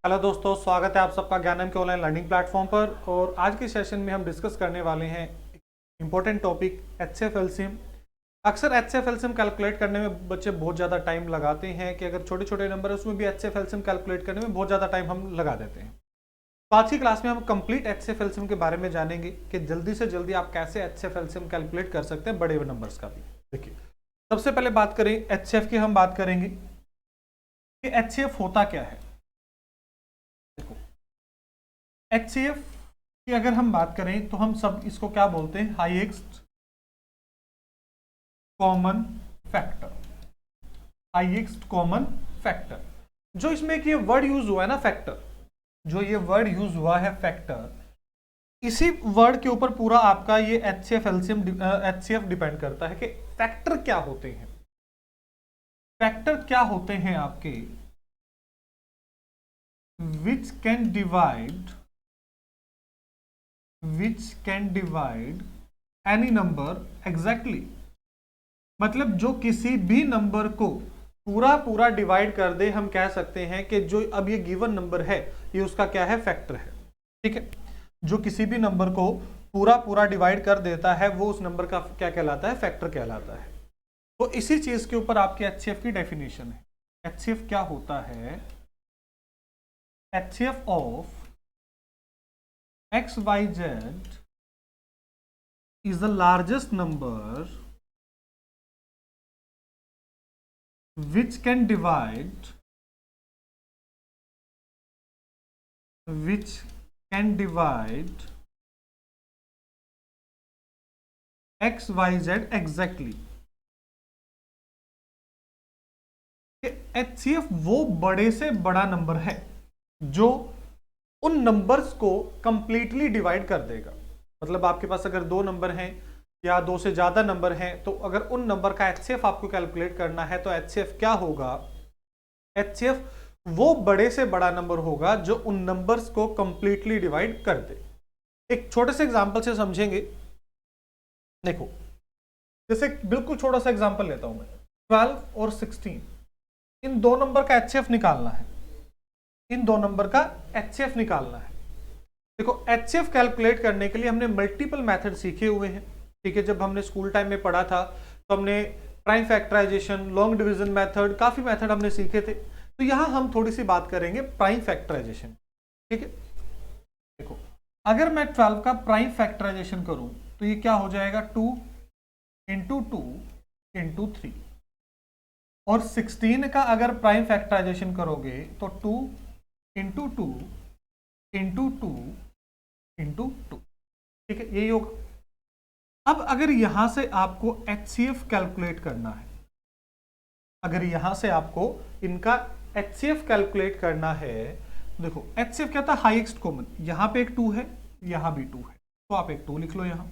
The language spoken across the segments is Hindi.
हेलो दोस्तों, स्वागत है आप सबका ज्ञानम के ऑनलाइन लर्निंग प्लेटफॉर्म पर। और आज के सेशन में हम डिस्कस करने वाले हैं इंपॉर्टेंट टॉपिक एचसीएफ एलसीएम। अक्सर एचसीएफ एलसीएम कैलकुलेट करने में बच्चे बहुत ज़्यादा टाइम लगाते हैं कि अगर छोटे छोटे नंबर है उसमें भी एचसीएफ एलसीएम कैलकुलेट करने में बहुत ज़्यादा टाइम हम लगा देते हैं। तो आज की क्लास में हम कंप्लीट एचसीएफ एलसीएम के बारे में जानेंगे कि जल्दी से जल्दी आप कैसे एचसीएफ एलसीएम कैलकुलेट कर सकते हैं बड़े नंबर्स का भी। देखिए, सबसे पहले बात करें एचसीएफ की, हम बात करेंगे कि एचसीएफ होता क्या है। एचसीएफ की अगर हम बात करें तो हम सब इसको क्या बोलते हैं, highest common factor. Highest common factor, जो इसमें एक ये वर्ड यूज हुआ है ना, फैक्टर, जो ये वर्ड यूज हुआ है फैक्टर, इसी वर्ड के ऊपर पूरा आपका ये एचसीएफ एलसीएम एचसीएफ डिपेंड करता है कि फैक्टर क्या होते हैं। फैक्टर क्या होते हैं आपके, which can divide any number exactly. मतलब जो किसी भी नंबर को पूरा डिवाइड कर दे, हम कह सकते हैं कि जो अब ये गिवन नंबर है ये उसका क्या है, फैक्टर है। ठीक है, जो किसी भी नंबर को पूरा डिवाइड कर देता है वो उस नंबर का क्या कहलाता है, फैक्टर कहलाता है। तो इसी चीज के ऊपर आपके एचसीएफ की डेफिनेशन है। एचसीएफ क्या होता है, HCF of XYZ is the largest number which can divide XYZ exactly। HCF वो बड़े से बड़ा नंबर है जो उन नंबर्स को कंप्लीटली डिवाइड कर देगा। मतलब आपके पास अगर दो नंबर हैं या दो से ज्यादा नंबर हैं, तो अगर उन नंबर का एचसीएफ आपको कैलकुलेट करना है तो एचसीएफ क्या होगा, एचसीएफ वो बड़े से बड़ा नंबर होगा जो उन नंबर्स को कंप्लीटली डिवाइड कर दे। एक छोटे से एग्जांपल से समझेंगे। देखो, जैसे बिल्कुल छोटा सा एग्जांपल लेता हूं मैं, 12 और 16, इन दो नंबर का एचसीएफ निकालना है। इन दो नंबर का एचसीएफ निकालना है। देखो, एचसीएफ कैलकुलेट करने के लिए हमने मल्टीपल मेथड सीखे हुए हैं। ठीक है, जब हमने स्कूल टाइम में पढ़ा था तो हमने prime factorisation, long division method, काफी मेथड हमने सीखे थे। तो यहां हम थोड़ी सी बात करेंगे प्राइम फैक्टराइजेशन। ठीक है, देखो, अगर मैं 12 का प्राइम फैक्टराइजेशन करूं तो ये क्या हो जाएगा, 2 इंटू 2 इंटू 3। और 16 का अगर प्राइम फैक्टराइजेशन करोगे तो 2 इंटू 2 इंटू 2 इंटू 2। ठीक है, यही होगा। अब अगर यहां से आपको एचसीएफ कैलकुलेट करना है, अगर यहां से आपको इनका एचसीएफ कैलकुलेट करना है, देखो एचसीएफ क्या था, हाईएस्ट कॉमन। यहां पे एक 2 है, यहां भी 2 है, तो आप एक 2 लिख लो यहां,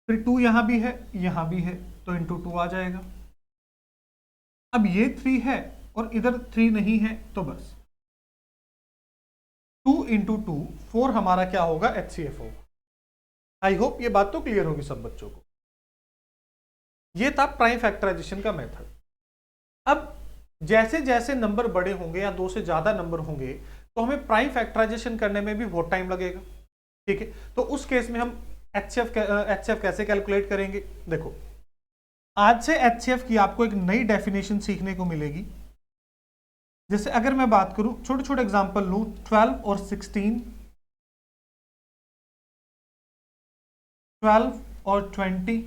फिर 2 यहां भी है, यहां भी है, तो इंटू 2 आ जाएगा। अब ये 3 है और इधर 3 नहीं है, तो बस 2 इंटू 2 4 हमारा क्या होगा, एचसीएफ होगा। आई होप ये बात तो क्लियर होगी सब बच्चों को। ये था प्राइम फैक्टराइजेशन का मेथड। अब जैसे जैसे नंबर बड़े होंगे या दो से ज्यादा नंबर होंगे तो हमें प्राइम फैक्टराइजेशन करने में भी बहुत टाइम लगेगा। ठीक है, तो उस केस में हम एचसीएफ कैसे कैलकुलेट करेंगे। देखो, आज से एचसीएफ की आपको एक नई डेफिनेशन सीखने को मिलेगी। जैसे अगर मैं बात करूं, छोटे छोटे एग्जांपल लूं, 12 और 16, 12 और 20,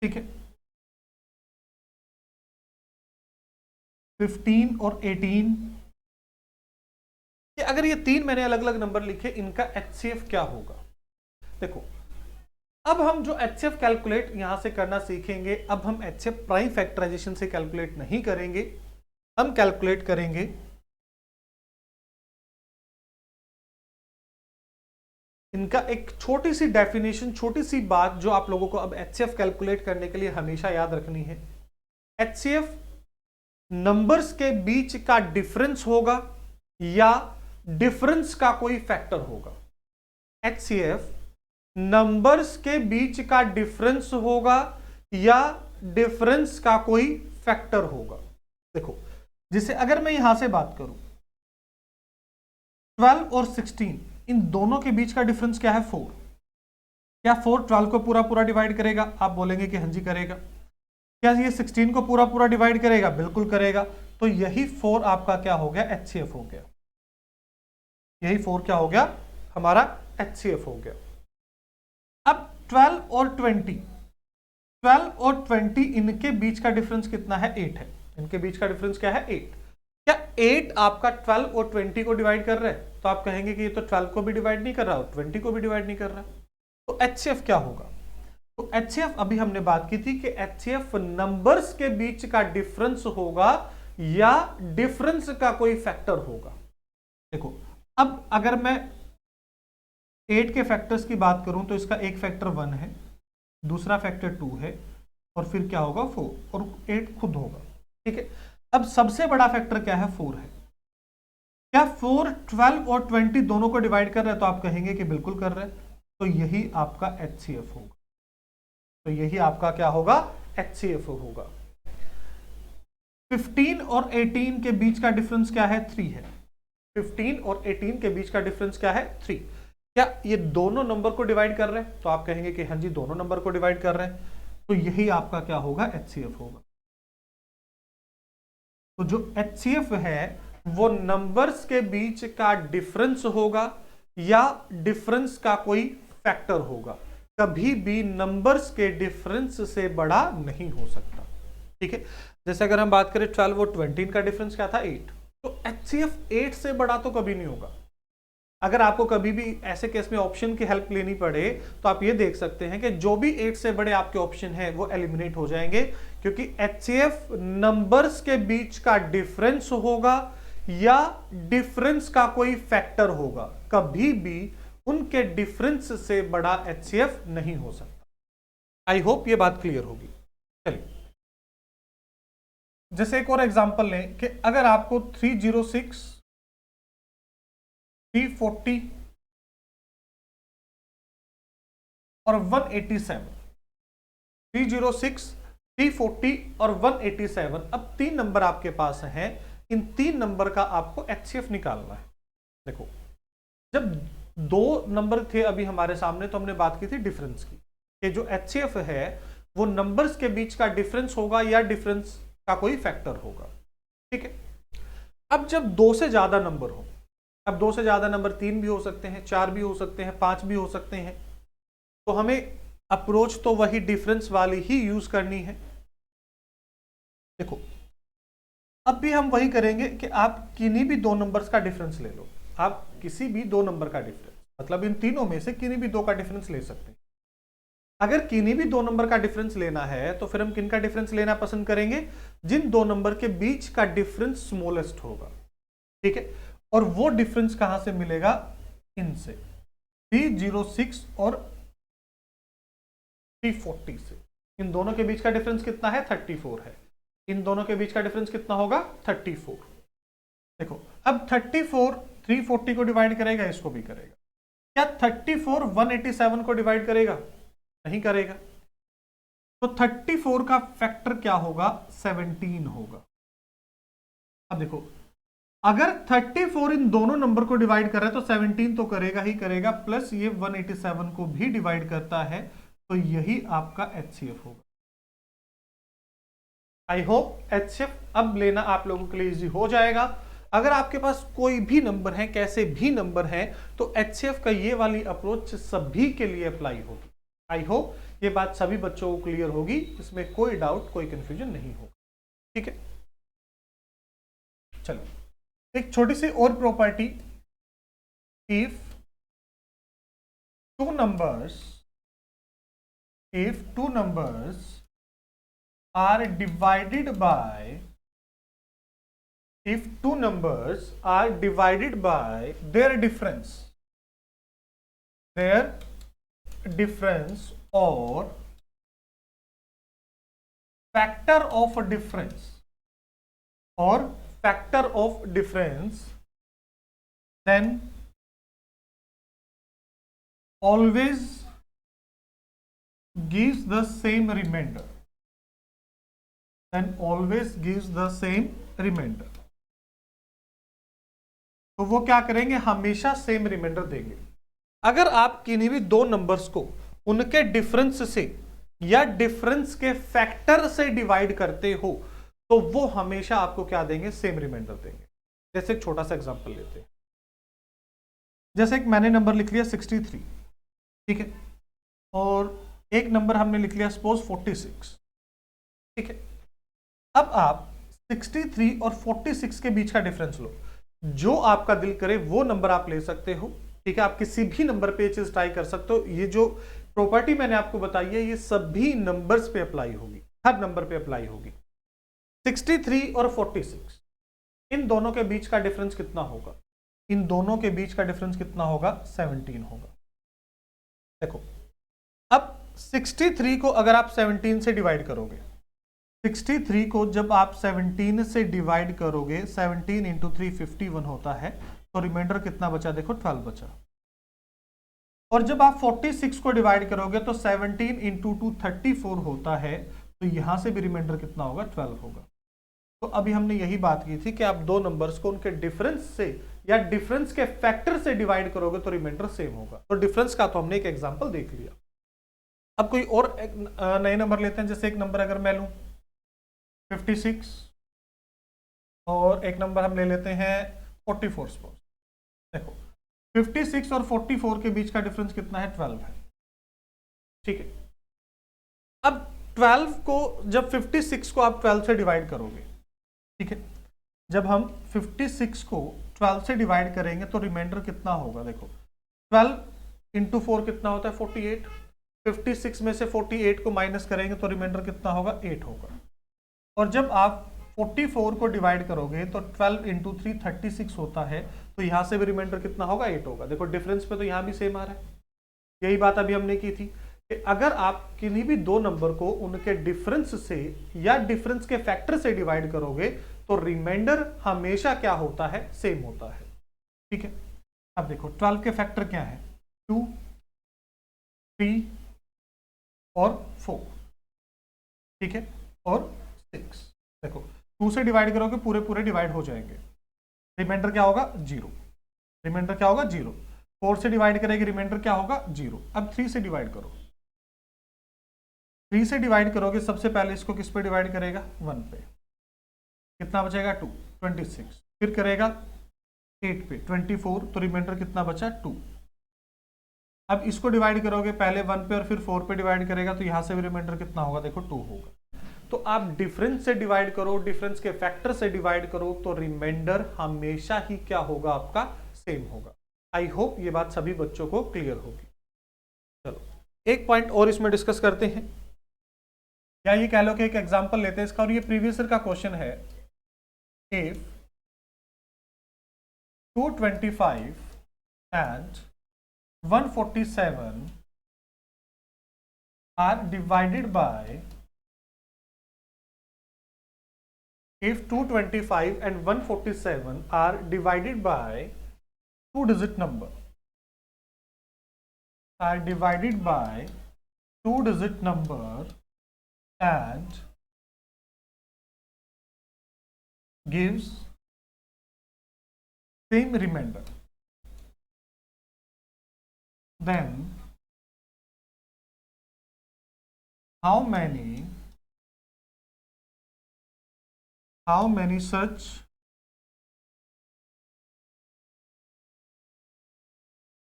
ठीक है, 15 और 18। अगर ये तीन मैंने अलग अलग नंबर लिखे, इनका एचसीएफ क्या होगा। देखो, अब हम जो एचसीएफ कैलकुलेट यहां से करना सीखेंगे, अब हम एचसीएफ प्राइम फैक्टराइजेशन से कैलकुलेट नहीं करेंगे, हम कैलकुलेट करेंगे इनका एक छोटी सी डेफिनेशन, छोटी सी बात जो आप लोगों को अब एचसीएफ कैलकुलेट करने के लिए हमेशा याद रखनी है। एचसीएफ नंबर्स के बीच का डिफरेंस होगा या डिफरेंस का कोई फैक्टर होगा। एचसीएफ नंबर्स के बीच का डिफरेंस होगा या डिफरेंस का कोई फैक्टर होगा। देखो, जिसे अगर मैं यहां से बात करूं 12 और 16, इन दोनों के बीच का डिफरेंस क्या है 4। क्या 4 12 को पूरा पूरा डिवाइड करेगा? आप बोलेंगे कि हाँ जी करेगा। क्या ये 16 को पूरा पूरा डिवाइड करेगा? बिल्कुल करेगा। तो यही 4 आपका क्या हो गया? HCF हो गया। यही 4 क्या हो गया? हमारा HCF हो गया। अब 12 और 20, 12 और 20 इनके बीच का डिफरेंस कितना है? 8 है। इनके बीच का डिफरेंस क्या है? 8। क्या 8 आपका 12 और 20 को डिवाइड कर रहा है? तो आप कहेंगे कि ये तो 12 को भी डिवाइड नहीं कर रहा और 20 को भी डिवाइड नहीं कर रहा। तो HCF क्या होगा? तो HCF अभी हमने बात की थी कि HCF नंबर्स के बीच का डिफरेंस होगा या डिफरेंस का कोई फैक्टर होगा। देखो, अब अगर मैं 8 के फैक्टर्स की बात करूं तो इसका एक फैक्टर 1 है, दूसरा फैक्टर 2 है, और फिर क्या होगा 4, और 8 खुद होगा। ठीक है। अब सबसे बड़ा फैक्टर क्या है? 4 है। क्या 4 12 और 20 दोनों को डिवाइड कर रहा है? तो आप कहेंगे कि बिल्कुल कर रहा है। तो यही आपका HCF होगा। तो यही आपका क्या होगा? HCF होगा। 15 और 18 के बीच का डिफरेंस क्या है? 3 है। 15 और 18 के बीच का डिफरेंस क्या है? 3। क्या ये दोनों नंबर को डिवाइड कर रहे हैं? तो आप कहेंगे कि हाँ जी दोनों नंबर को डिवाइड कर रहे हैं। तो यही आपका क्या होगा? HCF होगा। तो जो HCF है वो नंबर्स के बीच का डिफरेंस होगा या डिफरेंस का कोई फैक्टर होगा। कभी भी नंबर्स के डिफरेंस से बड़ा नहीं हो सकता। ठीक है। जैसे अगर हम बात करें 12 और 20 का डिफरेंस क्या था? 8। तो HCF 8 से बड़ा तो कभी नहीं होगा। अगर आपको कभी भी ऐसे केस में ऑप्शन की हेल्प लेनी पड़े तो आप ये देख सकते हैं कि जो भी 8 से बड़े आपके ऑप्शन हैं वो एलिमिनेट हो जाएंगे, क्योंकि HCF नंबर्स के बीच का डिफरेंस होगा या डिफरेंस का कोई फैक्टर होगा। कभी भी उनके डिफरेंस से बड़ा HCF नहीं हो सकता। आई होप ये बात क्लियर होगी। चलिए, जैसे एक और एग्जांपल लें कि अगर आपको 306, 340 और 187, 306, 340 और 187, अब 3 नंबर आपके पास हैं। इन 3 नंबर का आपको HCF निकालना है। देखो, जब 2 नंबर थे अभी हमारे सामने तो हमने बात की थी डिफरेंस की, कि जो HCF है वो नंबर्स के बीच का डिफरेंस होगा या डिफरेंस का कोई फैक्टर होगा। ठीक है। अब जब 2 से ज्यादा नंबर हो, अब 2 से ज्यादा नंबर 3 भी हो सकते हैं, 4 भी हो सकते हैं, 5 भी हो सकते हैं, तो हमें अप्रोच तो वही डिफरेंस वाली ही यूज करनी है। देखो, अब भी हम वही करेंगे कि आप किन्हीं भी 2 नंबर्स का डिफरेंस ले लो। आप किसी भी 2 नंबर का डिफरेंस, मतलब इन तीनों में से किन्हीं भी 2 का डिफरेंस ले सकते हैं। अगर किन्हीं भी 2 नंबर का डिफरेंस लेना है तो फिर हम किन का डिफरेंस लेना पसंद करेंगे? जिन 2 नंबर के बीच का डिफरेंस स्मॉलेस्ट होगा। ठीक है। और वो डिफरेंस कहां से मिलेगा? इनसे, 306 और 340 से। इन दोनों के बीच का डिफरेंस कितना है? 34 है। इन दोनों के बीच का डिफरेंस कितना होगा? 34। देखो, अब 34 340 को डिवाइड करेगा, इसको भी करेगा। क्या 34 187 को डिवाइड करेगा? नहीं करेगा। तो 34 का फैक्टर क्या होगा? 17 होगा। अब देखो, अगर 34 इन दोनों नंबर को डिवाइड कर रहा है तो 17 तो करेगा ही करेगा, प्लस ये 187 को भी डिवाइड करता है, तो यही आपका HCF होगा। आई होप HCF अब लेना आप लोगों के लिए इजी हो जाएगा। अगर आपके पास कोई भी नंबर है, कैसे भी नंबर है, तो HCF का ये वाली अप्रोच सभी के लिए अप्लाई होगी। आई होप ये बात सभी बच्चों को क्लियर होगी, इसमें कोई डाउट, कोई कंफ्यूजन नहीं होगा। ठीक है। चलो, एक छोटी सी और property, if two numbers are divided by, if 2 numbers are divided by their difference or factor of difference, then always gives the same remainder. तो वो क्या करेंगे, हमेशा सेम रिमाइंडर देंगे। अगर आप किन्हीं भी दो नंबर्स को उनके डिफरेंस से या डिफरेंस के फैक्टर से डिवाइड करते हो तो वो हमेशा आपको क्या देंगे, सेम रिमाइंडर देंगे। जैसे एक छोटा सा एग्जांपल लेते हैं, जैसे एक मैंने नंबर लिख लिया 63, ठीक है, और एक नंबर हमने लिख लिया सपोज 46, ठीक है। अब आप 63 और 46 के बीच का डिफरेंस लो, जो आपका दिल करे वो नंबर आप ले सकते हो, ठीक है। आप किसी भी नंबर पे ये चीज ट्राई कर सकते हो। ये जो प्रॉपर्टी मैंने आपको बताई है ये सभी नंबर्स पे अप्लाई होगी, हर नंबर पे अप्लाई होगी। 63 और 46, इन दोनों के बीच का डिफरेंस कितना होगा, इन दोनों के बीच का डिफरेंस कितना होगा, 17 होगा। देखो अब 63 को अगर आप 17 से डिवाइड करोगे, 63 को जब आप 17 से डिवाइड करोगे, 17 इंटू 3 51 होता है, तो रिमाइंडर कितना बचा, देखो 12 बचा। और जब आप 46 को डिवाइड करोगे तो 17 इंटू 2 34 होता है, तो यहां से भी रिमाइंडर कितना होगा, 12 होगा। तो अभी हमने यही बात की थी कि आप दो नंबर्स को उनके डिफरेंस से या डिफरेंस के फैक्टर से डिवाइड करोगे तो रिमाइंडर सेम होगा। तो डिफरेंस का तो हमने एक एग्जांपल देख लिया। अब कोई और नए नंबर लेते हैं। जैसे एक नंबर अगर मैं लूं 56 और एक नंबर हम ले लेते हैं 44 सपोज। देखो 56 और 44 के बीच का डिफरेंस कितना है, 12 है, ठीक है। अब 12 को जब 56 को आप 12 से डिवाइड करोगे, ठीक है, जब हम 56 को 12 से डिवाइड करेंगे तो रिमाइंडर कितना होगा, देखो 12 इंटू 4 कितना होता है, 48। 56 में से 48 को माइनस करेंगे तो रिमाइंडर कितना होगा, 8 होगा। और जब आप 44 को डिवाइड करोगे तो 12 इंटू 3 36 होता है, तो यहां से भी रिमाइंडर कितना होगा, 8 होगा। देखो डिफरेंस पे तो यहां भी सेम आ रहा है। यही बात अभी हमने की थी कि अगर आप किन्हीं भी दो नंबर को उनके डिफरेंस से या डिफरेंस के फैक्टर से डिवाइड करोगे तो रिमाइंडर हमेशा क्या होता है, सेम होता है, ठीक है। अब देखो 12 के फैक्टर क्या है, 2, 3 और 4, ठीक है, और 6। देखो 2 से डिवाइड करोगे पूरे पूरे डिवाइड हो जाएंगे, रिमाइंडर क्या होगा, 0। रिमाइंडर क्या होगा, 0। 4 से डिवाइड करेंगे, रिमाइंडर क्या होगा, 0। अब 3 से डिवाइड करो, 3 से डिवाइड करोगे, सबसे पहले इसको किस पे डिवाइड करेगा, 1 पे, कितना बचेगा, 2, 26। फिर करेगा 8 पे, 24, तो रिमाइंडर कितना बचा, 2। अब इसको डिवाइड करोगे, पहले 1 पे और फिर 4 पे डिवाइड करेगा, तो यहां से भी रिमाइंडर कितना होगा, देखो 2 होगा। तो आप डिफरेंस से डिवाइड करो, डिफरेंस के फैक्टर से डिवाइड करो, तो रिमाइंडर हमेशा ही क्या होगा, आपका सेम होगा। आई होप ये बात सभी बच्चों को क्लियर होगी। चलो एक पॉइंट और इसमें डिस्कस करते हैं, या ये कह लो कि एक एग्जांपल लेते हैं इसका, और ये प्रीवियस ईयर का क्वेश्चन है। If 225 and 147 are divided by, if 225 and 147 are divided by two-digit number, are divided by two-digit number and gives same remainder, then how many such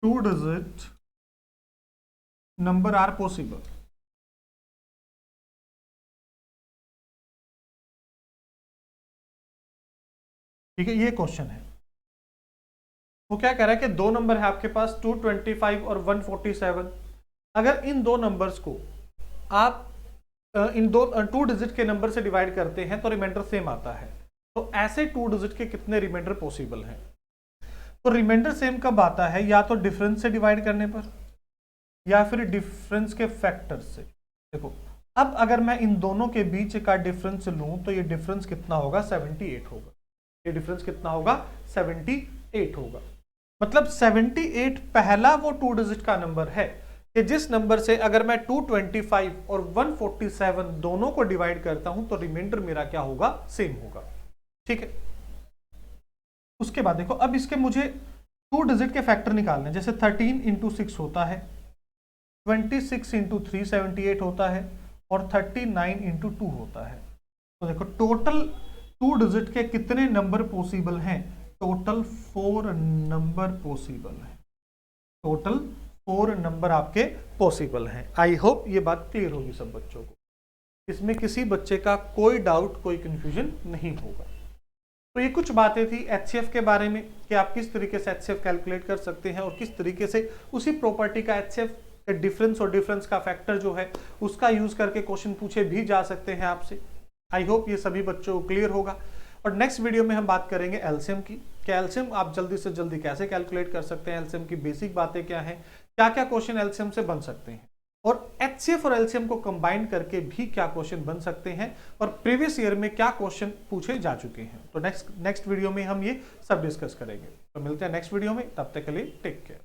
two-digit number are possible? ठीक है, ये क्वेश्चन है। वो क्या कह रहा है कि दो नंबर है आपके पास 225 और 147। अगर इन दो नंबर्स को आप इन दो टू डिजिट के नंबर से डिवाइड करते हैं तो रिमाइंडर सेम आता है, तो ऐसे टू डिजिट के कितने रिमाइंडर पॉसिबल हैं? तो रिमाइंडर सेम कब आता है, या तो डिफरेंस से डिवाइड करने पर या फिर डिफरेंस के फैक्टर से। देखो अब अगर मैं इन दोनों के बीच का डिफरेंस लूं तो ये डिफरेंस कितना होगा, 78 होगा। ये डिफरेंस कितना होगा, 78 होगा। मतलब 78 पहला वो टू डिजिट का नंबर है कि जिस नंबर से अगर मैं 225 और 147 दोनों को डिवाइड करता हूं तो रिमाइंडर मेरा क्या होगा, सेम होगा। ठीक है, उसके बाद देखो, अब इसके मुझे 2 डिजिट के फैक्टर निकालने हैं। जैसे 13 इंटू 6 होता है, 26 इंटू 378 होता है, और 39 इंटू 2 होता है। तो देखो टोटल 2 डिजिट के कितने नंबर पॉसिबल हैं? टोटल 4 नंबर पॉसिबल है। टोटल 4 नंबर आपके पॉसिबल हैं। आई होप ये बात क्लियर होगी सब बच्चों को, इसमें किसी बच्चे का कोई डाउट, कोई कंफ्यूजन नहीं होगा। तो ये कुछ बातें थी एचसीएफ के बारे में कि आप किस तरीके से एचसीएफ कैलकुलेट कर सकते हैं और किस तरीके से उसी प्रॉपर्टी का एचसीएफ डिफरेंस और डिफरेंस का फैक्टर जो है उसका यूज करके क्वेश्चन पूछे भी जा सकते हैं आपसे। आई होप ये सभी बच्चों को क्लियर होगा। और नेक्स्ट वीडियो में हम बात करेंगे एलसीएम की, कि एलसीएम आप जल्दी से जल्दी कैसे कैलकुलेट कर सकते हैं, एलसीएम की बेसिक बातें क्या हैं, क्या क्या क्वेश्चन एलसीएम से बन सकते हैं, और एचसीएफ और एलसीएम को कंबाइन करके भी क्या क्वेश्चन बन सकते हैं, और प्रीवियस ईयर में क्या क्वेश्चन पूछे जा चुके हैं। तो नेक्स्ट वीडियो में हम ये सब डिस्कस करेंगे। तो मिलते हैं नेक्स्ट वीडियो में, तब तक के लिए टेक केयर।